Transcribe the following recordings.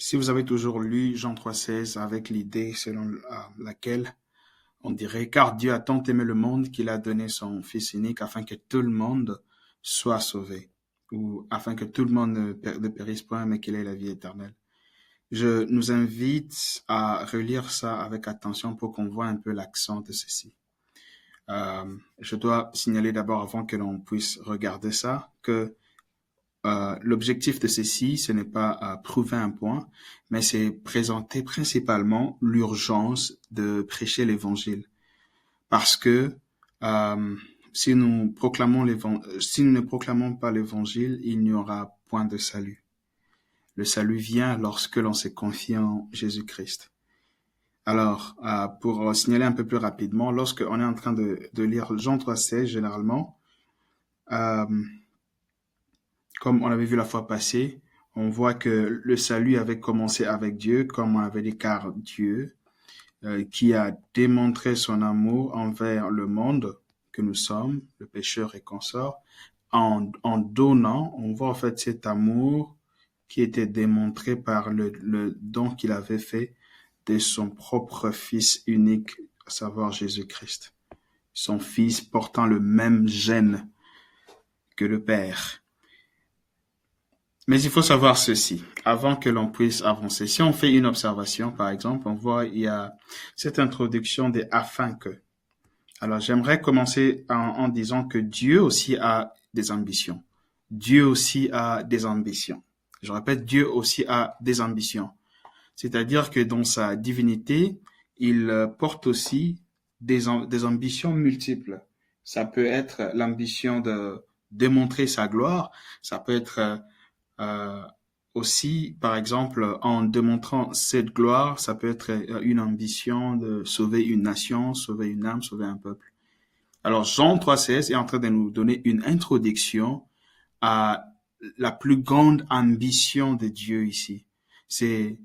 Si vous avez toujours lu Jean 3,16 avec l'idée selon laquelle on dirait, car Dieu a tant aimé le monde qu'il a donné son Fils unique afin que tout le monde soit sauvé, ou afin que tout le monde ne périsse point, mais qu'il ait la vie éternelle. Je nous invite à relire ça avec attention pour qu'on voit un peu l'accent de ceci. Je dois signaler d'abord, avant que l'on puisse regarder ça, que l'objectif de ceci, ce n'est pas prouver un point, mais c'est présenter principalement l'urgence de prêcher l'évangile. Parce que si nous ne proclamons pas l'évangile, il n'y aura point de salut. Le salut vient lorsque l'on se confie en Jésus-Christ. Alors, pour signaler un peu plus rapidement, lorsque on est en train de lire Jean 3,16, généralement, comme on l'avait vu la fois passée, on voit que le salut avait commencé avec Dieu, comme on avait dit, car Dieu, qui a démontré son amour envers le monde que nous sommes, le pécheur et consort, en donnant, on voit en fait cet amour qui était démontré par le don qu'il avait fait de son propre Fils unique, à savoir Jésus-Christ. Son Fils portant le même gène que le Père. Mais il faut savoir ceci, avant que l'on puisse avancer. Si on fait une observation, par exemple, on voit il y a cette introduction des « afin que ». Alors, j'aimerais commencer en disant que Dieu aussi a des ambitions. Dieu aussi a des ambitions. Je répète, Dieu aussi a des ambitions. C'est-à-dire que dans sa divinité, il porte aussi des ambitions multiples. Ça peut être l'ambition de démontrer sa gloire, ça peut être aussi, par exemple, en démontrant cette gloire, ça peut être une ambition de sauver une nation, sauver une âme, sauver un peuple. Alors, Jean 3,16 est en train de nous donner une introduction à la plus grande ambition de Dieu ici. C'est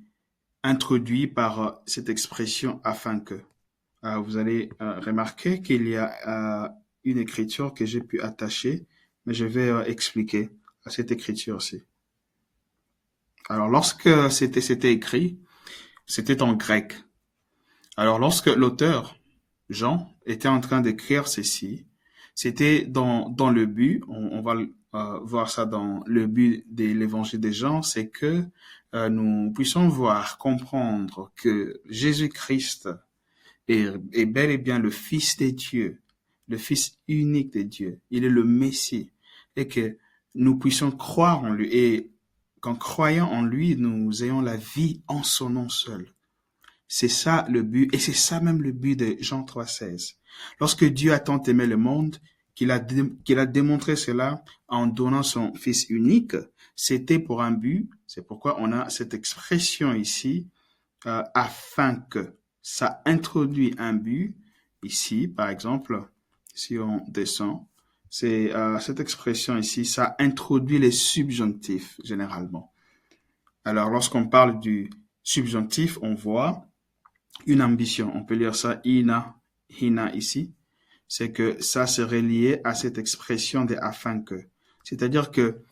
introduit par cette expression « afin que ». Vous allez remarquer qu'il y a une écriture que j'ai pu attacher, mais je vais expliquer à cette écriture-ci. Alors, lorsque c'était écrit, c'était en grec. Alors, lorsque l'auteur, Jean, était en train d'écrire ceci, c'était dans le but, on va voir ça dans le but de l'évangile de Jean, c'est que nous puissions voir, comprendre que Jésus-Christ est bel et bien le Fils de Dieu, le Fils unique de Dieu. Il est le Messie. Et que nous puissions croire en lui. Et qu'en croyant en lui, nous ayons la vie en son nom seul. C'est ça le but, et c'est ça même le but de Jean 3,16. Lorsque Dieu a tant aimé le monde, qu'il a démontré cela en donnant son Fils unique, c'était pour un but. C'est pourquoi on a cette expression ici, afin que. Ça introduit un but. Ici, par exemple, si on descend, c'est cette expression ici, ça introduit les subjonctifs généralement. Alors, lorsqu'on parle du subjonctif, on voit une ambition. On peut lire ça hina ici. C'est que ça serait lié à cette expression de afin que. C'est-à-dire que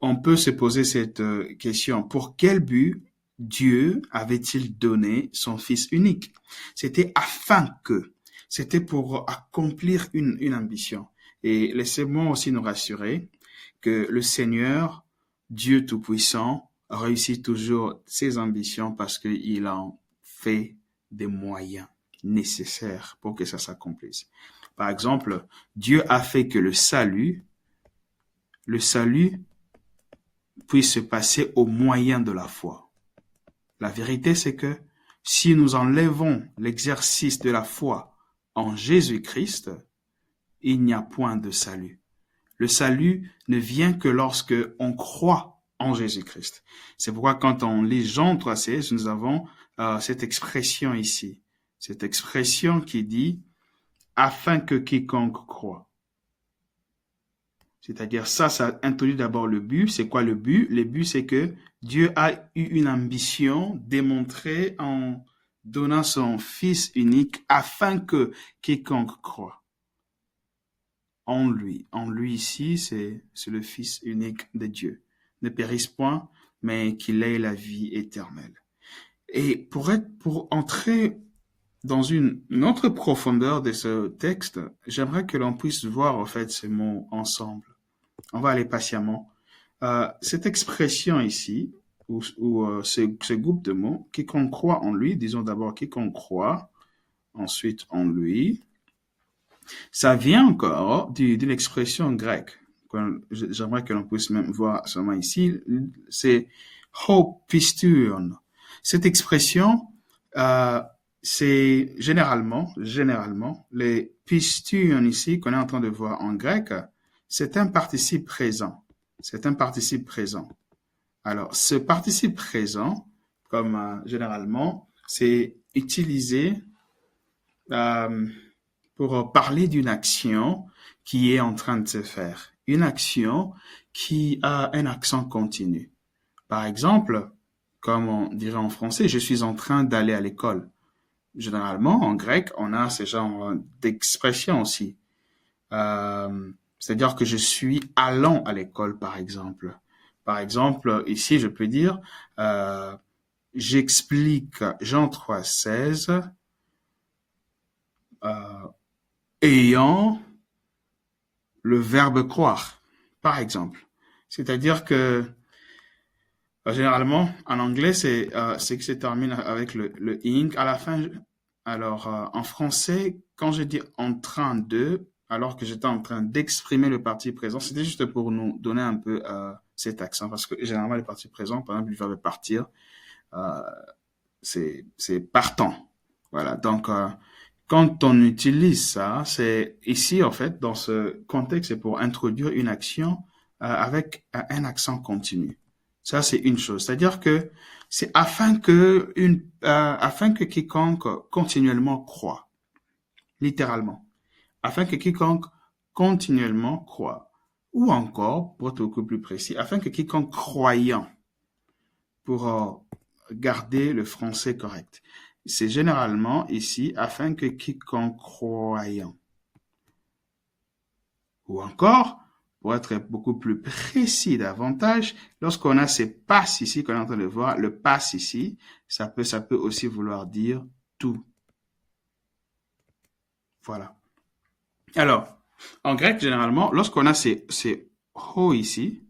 on peut se poser cette question. Pour quel but Dieu avait-il donné son Fils unique? C'était afin que. C'était pour accomplir une ambition. Et laissez-moi aussi nous rassurer que le Seigneur, Dieu Tout-Puissant, réussit toujours ses ambitions parce qu'il en fait des moyens nécessaires pour que ça s'accomplisse. Par exemple, Dieu a fait que le salut puisse se passer au moyen de la foi. La vérité, c'est que si nous enlevons l'exercice de la foi en Jésus-Christ, il n'y a point de salut. Le salut ne vient que lorsque on croit en Jésus-Christ. C'est pourquoi quand on lit Jean 3,16, nous avons cette expression ici. Cette expression qui dit « afin que quiconque croit ». C'est-à-dire ça introduit d'abord le but. C'est quoi le but? Le but, c'est que Dieu a eu une ambition démontrée en donnant son Fils unique afin que quiconque croit en lui. En lui ici, c'est le Fils unique de Dieu. Ne périsse point, mais qu'il ait la vie éternelle. Et pour entrer dans une autre profondeur de ce texte, j'aimerais que l'on puisse voir en fait ces mots ensemble. On va aller patiemment. Cette expression ici, ou ce groupe de mots, quiconque croit en lui, disons d'abord quiconque croit, ensuite en lui, ça vient encore d'une expression grecque. J'aimerais que l'on puisse même voir seulement ici, c'est ho pisturn. Cette expression, c'est généralement, les pisturn ici qu'on est en train de voir en grec, c'est un participe présent. C'est un participe présent. Alors, ce participe présent, comme généralement, c'est utilisé pour parler d'une action qui est en train de se faire. Une action qui a un accent continu. Par exemple, comme on dirait en français, je suis en train d'aller à l'école. Généralement, en grec, on a ce genre d'expression aussi. C'est-à-dire que je suis allant à l'école, par exemple. Par exemple, ici, je peux dire, j'explique Jean 3,16, ayant le verbe croire, par exemple. C'est-à-dire que généralement, en anglais, c'est que se termine avec le ing à la fin. Alors, en français, quand je dis en train de, alors que j'étais en train d'exprimer le parti présent, c'était juste pour nous donner un peu cet accent, parce que généralement, le parti présent, par exemple, le verbe partir, euh, c'est partant. Voilà. Donc, quand on utilise ça, c'est ici, en fait, dans ce contexte, c'est pour introduire une action avec un accent continu. Ça, c'est une chose. C'est-à-dire que c'est afin que quiconque continuellement croit, littéralement, afin que quiconque continuellement croit, ou encore, pour être beaucoup plus précis, afin que quiconque croyant, pour garder le français correct. C'est généralement ici afin que quiconque croyant. Ou encore, pour être beaucoup plus précis davantage, lorsqu'on a ces passes ici qu'on est en train de voir, le passe ici, ça peut aussi vouloir dire tout. Voilà. Alors, en grec, généralement, lorsqu'on a ces ho ici,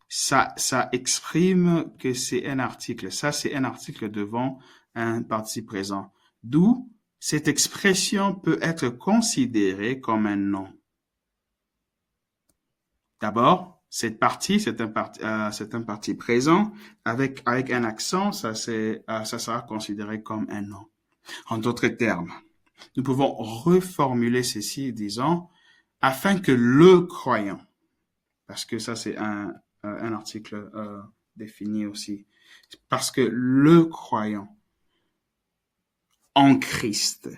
ça exprime que c'est un article. Ça, c'est un article devant un participe présent. D'où cette expression peut être considérée comme un nom. D'abord, cette partie, c'est un parti présent avec un accent, ça sera considéré comme un nom. En d'autres termes, nous pouvons reformuler ceci disant afin que le croyant, parce que ça c'est un article défini aussi, parce que le croyant en Christ,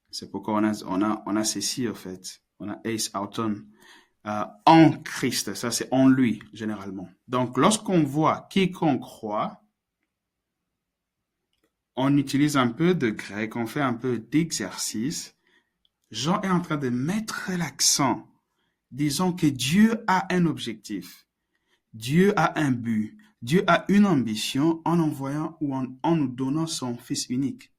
c'est pourquoi on a ceci en fait, on a eis auton. En Christ, ça c'est en lui généralement. Donc lorsqu'on voit quiconque croit, on utilise un peu de grec, on fait un peu d'exercice. Jean est en train de mettre l'accent, disons que Dieu a un objectif, Dieu a un but, Dieu a une ambition en envoyant ou en nous donnant son Fils unique.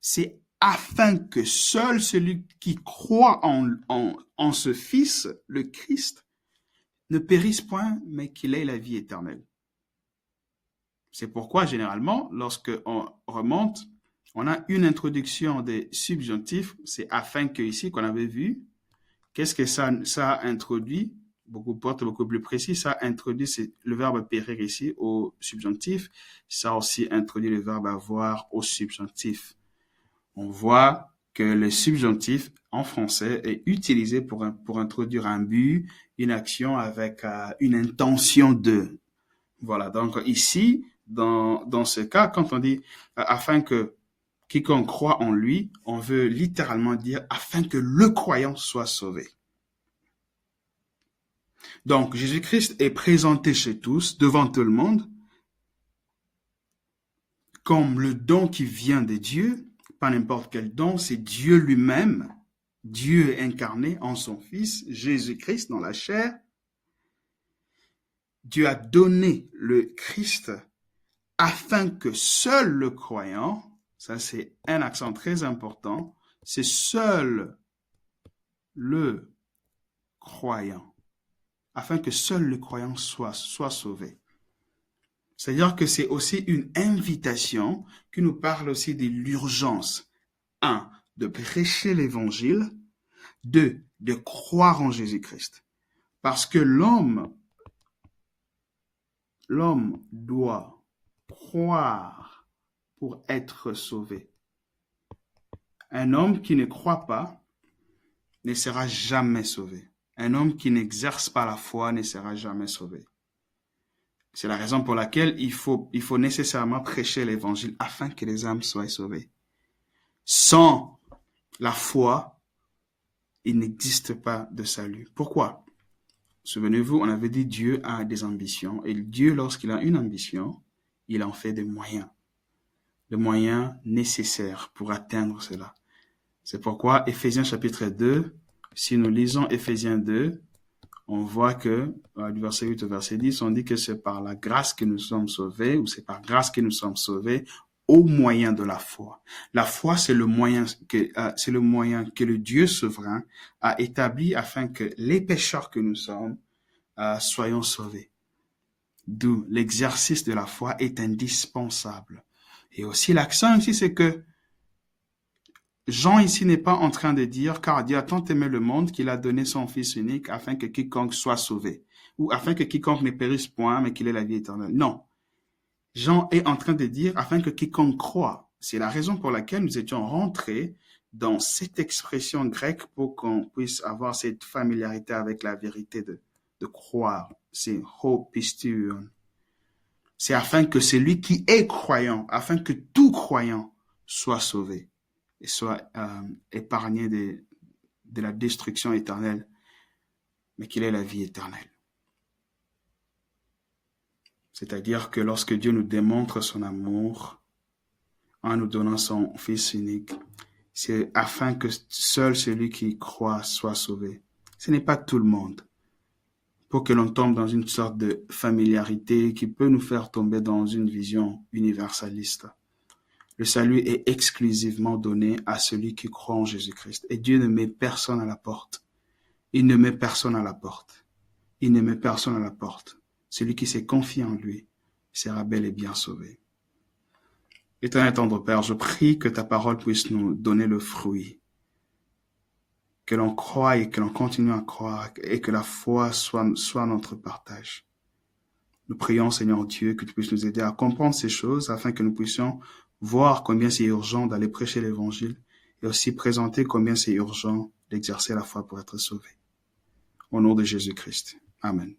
C'est afin que seul celui qui croit en ce Fils, le Christ, ne périsse point, mais qu'il ait la vie éternelle. C'est pourquoi, généralement, lorsqu'on remonte, on a une introduction des subjonctifs, c'est afin que ici, qu'on avait vu, qu'est-ce que ça introduit, beaucoup plus précis, ça introduit le verbe périr ici au subjonctif, ça aussi introduit le verbe avoir au subjonctif. On voit que le subjonctif en français est utilisé pour introduire un but, une action avec une intention de. Voilà, donc ici, dans ce cas, quand on dit afin que quiconque croit en lui, on veut littéralement dire afin que le croyant soit sauvé. Donc, Jésus-Christ est présenté chez tous, devant tout le monde, comme le don qui vient de Dieu, pas n'importe quel don, c'est Dieu lui-même, Dieu incarné en son Fils, Jésus-Christ dans la chair. Dieu a donné le Christ afin que seul le croyant, ça c'est un accent très important, c'est seul le croyant, afin que seul le croyant soit sauvé. C'est-à-dire que c'est aussi une invitation qui nous parle aussi de l'urgence. 1. De prêcher l'évangile. 2. De croire en Jésus-Christ. Parce que l'homme doit croire pour être sauvé. Un homme qui ne croit pas ne sera jamais sauvé. Un homme qui n'exerce pas la foi ne sera jamais sauvé. C'est la raison pour laquelle il faut nécessairement prêcher l'évangile afin que les âmes soient sauvées. Sans la foi, il n'existe pas de salut. Pourquoi? Souvenez-vous, on avait dit Dieu a des ambitions. Et Dieu, lorsqu'il a une ambition, il en fait des moyens nécessaires pour atteindre cela. C'est pourquoi Éphésiens chapitre 2, si nous lisons Éphésiens 2, on voit que, du verset 8 au verset 10, on dit que c'est par la grâce que nous sommes sauvés, ou c'est par grâce que nous sommes sauvés au moyen de la foi. La foi, c'est le moyen que le Dieu souverain a établi afin que les pécheurs que nous sommes soyons sauvés. D'où l'exercice de la foi est indispensable. Et aussi l'accent ici, c'est que Jean ici n'est pas en train de dire, car Dieu a tant aimé le monde qu'il a donné son Fils unique afin que quiconque soit sauvé, ou afin que quiconque ne périsse point, mais qu'il ait la vie éternelle. Non. Jean est en train de dire, afin que quiconque croit. C'est la raison pour laquelle nous étions rentrés dans cette expression grecque pour qu'on puisse avoir cette familiarité avec la vérité de croire. C'est ho pistion. C'est afin que celui qui est croyant, afin que tout croyant soit sauvé et soit épargné de la destruction éternelle, mais qu'il ait la vie éternelle. C'est-à-dire que lorsque Dieu nous démontre son amour en nous donnant son Fils unique, c'est afin que seul celui qui croit soit sauvé. Ce n'est pas tout le monde. Pour que l'on tombe dans une sorte de familiarité qui peut nous faire tomber dans une vision universaliste. Le salut est exclusivement donné à celui qui croit en Jésus-Christ. Et Dieu ne met personne à la porte. Il ne met personne à la porte. Il ne met personne à la porte. Celui qui s'est confié en lui sera bel et bien sauvé. Éternel tendre Père, je prie que ta parole puisse nous donner le fruit. Que l'on croie et que l'on continue à croire et que la foi soit notre partage. Nous prions, Seigneur Dieu, que tu puisses nous aider à comprendre ces choses afin que nous puissions voir combien c'est urgent d'aller prêcher l'évangile et aussi présenter combien c'est urgent d'exercer la foi pour être sauvé. Au nom de Jésus-Christ. Amen.